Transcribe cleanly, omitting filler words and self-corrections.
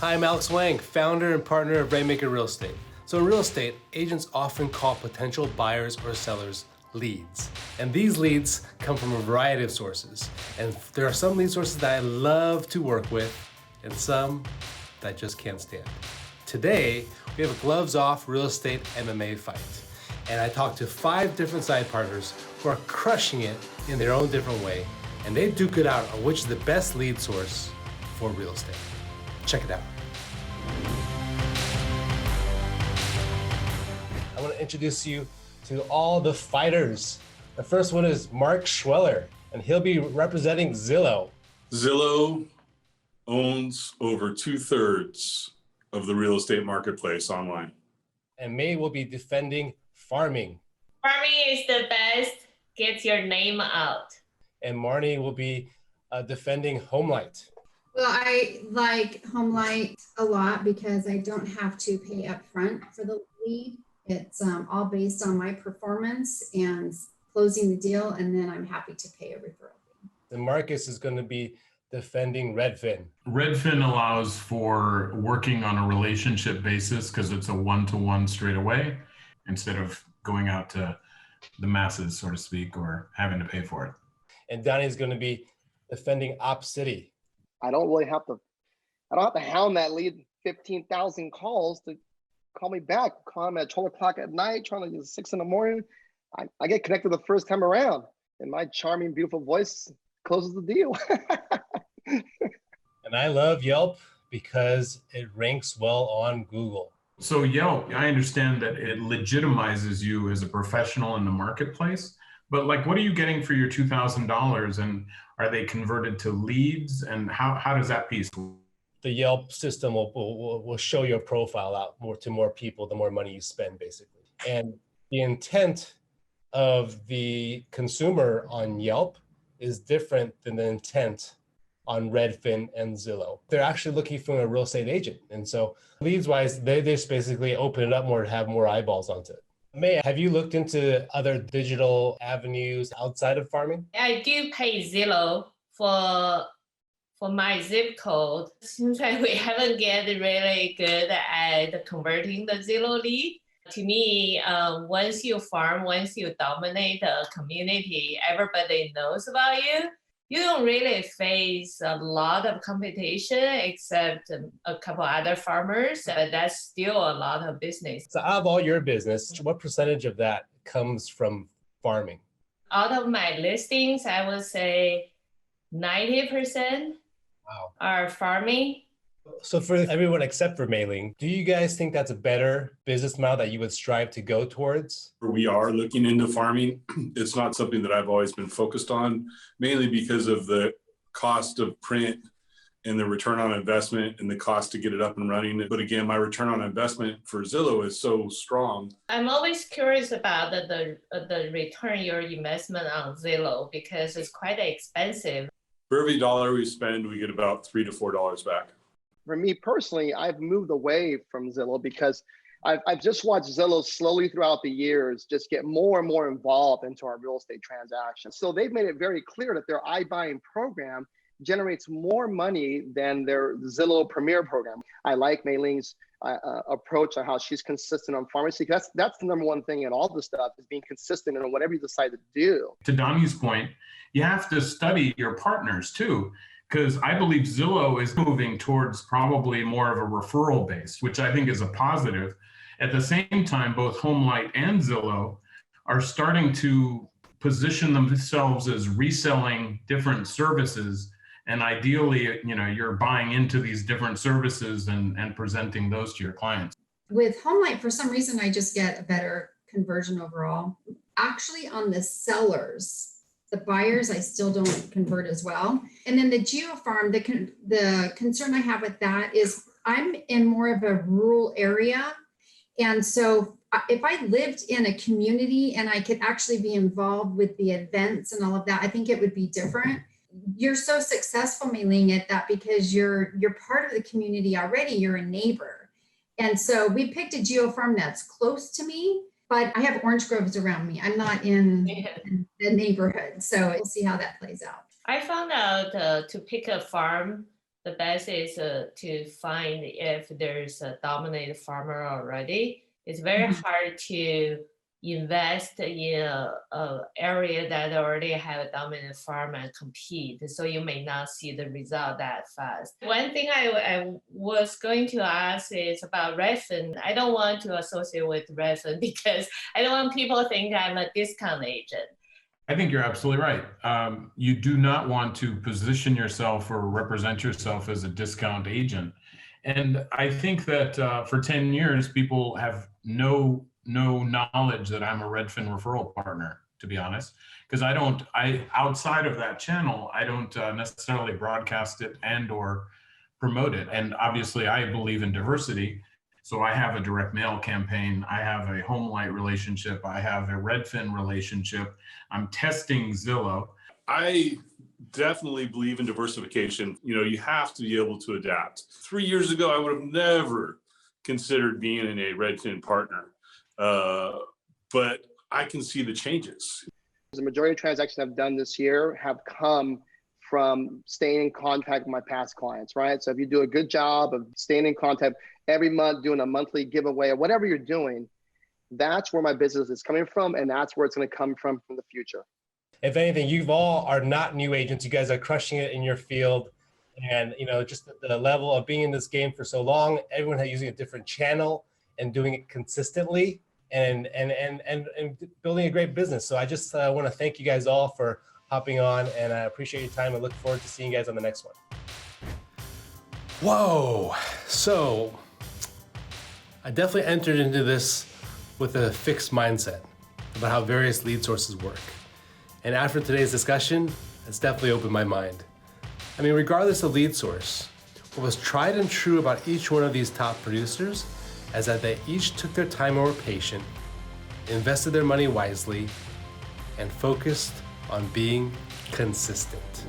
Hi, I'm Alex Wang, founder and partner of Rainmaker Real Estate. So in real estate, agents often call potential buyers or sellers leads. And these leads come from a variety of sources. And there are some lead sources that I love to work with and some that I just can't stand. Today, we have a gloves off real estate MMA fight. And I talked to 5 different side partners who are crushing it in their own different way. And they duke it out on which is the best lead source for real estate. Check it out. I want to introduce you to all the fighters. The first one is Mark Schweller, and he'll be representing Zillow. Zillow owns over 2/3 of the real estate marketplace online. And May will be defending Farming. Farming is the best. Get your name out. And Marnie will be defending Homelight. Well, I like Homelight a lot because I don't have to pay up front for the lead. It's all based on my performance and closing the deal, and then I'm happy to pay a referral fee. And Marcus is going to be defending Redfin. Redfin allows for working on a relationship basis because it's a one-to-one straight away instead of going out to the masses, so to speak, or having to pay for it. And Donnie's going to be defending OpCity. I don't have to hound that lead 15,000 calls to call me back. Call him at 12 o'clock at night, trying to get 6 in the morning. I get connected the first time around, and my charming, beautiful voice closes the deal. And I love Yelp because it ranks well on Google. So Yelp, I understand that it legitimizes you as a professional in the marketplace, but like, what are you getting for your $2,000, and are they converted to leads, and how does that piece? The Yelp system will show your profile out to more people, the more money you spend, basically. And the intent of the consumer on Yelp is different than the intent on Redfin and Zillow. They're actually looking for a real estate agent. And so leads-wise, they just basically open it up more to have more eyeballs onto it. May, have you looked into other digital avenues outside of farming? I do pay Zillow for my zip code. Seems like we haven't get really good at converting the Zillow lead. To me, once you farm, once you dominate the community, everybody knows about you. You don't really face a lot of competition except a couple other farmers, but that's still a lot of business. So out of all your business, what percentage of that comes from farming? Out of my listings, I would say 90% are farming. So for everyone except for Mei-Ling, do you guys think that's a better business model that you would strive to go towards? We are looking into farming. It's not something that I've always been focused on, mainly because of the cost of print and the return on investment and the cost to get it up and running. But again, my return on investment for Zillow is so strong. I'm always curious about the return your investment on Zillow because it's quite expensive. For every dollar we spend, we get about $3 to $4 back. For me personally, I've moved away from Zillow because I've just watched Zillow slowly throughout the years just get more and more involved into our real estate transactions. So they've made it very clear that their iBuying program generates more money than their Zillow Premier program. I like Mei-Ling's approach on how she's consistent on pharmacy. That's the number one thing in all this stuff, is being consistent in whatever you decide to do. To Donnie's point, you have to study your partners too, because I believe Zillow is moving towards probably more of a referral base, which I think is a positive. At the same time, both Homelight and Zillow are starting to position themselves as reselling different services. And ideally, you're buying into these different services and presenting those to your clients. With Homelight, for some reason, I just get a better conversion overall. Actually, on the sellers, the buyers, I still don't convert as well. And then the GeoFarm, the concern I have with that is I'm in more of a rural area. And so if I lived in a community and I could actually be involved with the events and all of that, I think it would be different. You're so successful, Mei-Ling, at that because you're part of the community already. You're a neighbor. And so we picked a GeoFarm that's close to me, but I have orange groves around me. I'm not in the neighborhood. So we'll see how that plays out. I found out to pick a farm the best is to find if there's a dominant farmer already. It's very hard to invest in a area that already have a dominant farm and compete. So you may not see the result that fast. One thing I was going to ask is about Redfin. I don't want to associate with Redfin because I don't want people to think I'm a discount agent. I think you're absolutely right. You do not want to position yourself or represent yourself as a discount agent. And I think that for 10 years, people have no knowledge that I'm a Redfin referral partner, to be honest, because outside of that channel, I don't necessarily broadcast it and or promote it. And obviously I believe in diversity. So I have a direct mail campaign. I have a HomeLight relationship. I have a Redfin relationship. I'm testing Zillow. I definitely believe in diversification. You know, you have to be able to adapt. 3 years ago, I would have never considered being in a Redfin partner. But I can see the changes. The majority of transactions I've done this year have come from staying in contact with my past clients, right? So if you do a good job of staying in contact every month, doing a monthly giveaway or whatever you're doing, that's where my business is coming from. And that's where it's going to come from the future. If anything, you all are not new agents. You guys are crushing it in your field. And, you know, just the level of being in this game for so long, everyone has using a different channel and doing it consistently and building a great business. So I just want to thank you guys all for hopping on, and I appreciate your time and look forward to seeing you guys on the next one. Whoa. So I definitely entered into this with a fixed mindset about how various lead sources work. And after today's discussion, it's definitely opened my mind. I mean, regardless of lead source, what was tried and true about each one of these top producers is that they each took their time and were patient, invested their money wisely, and focused on being consistent.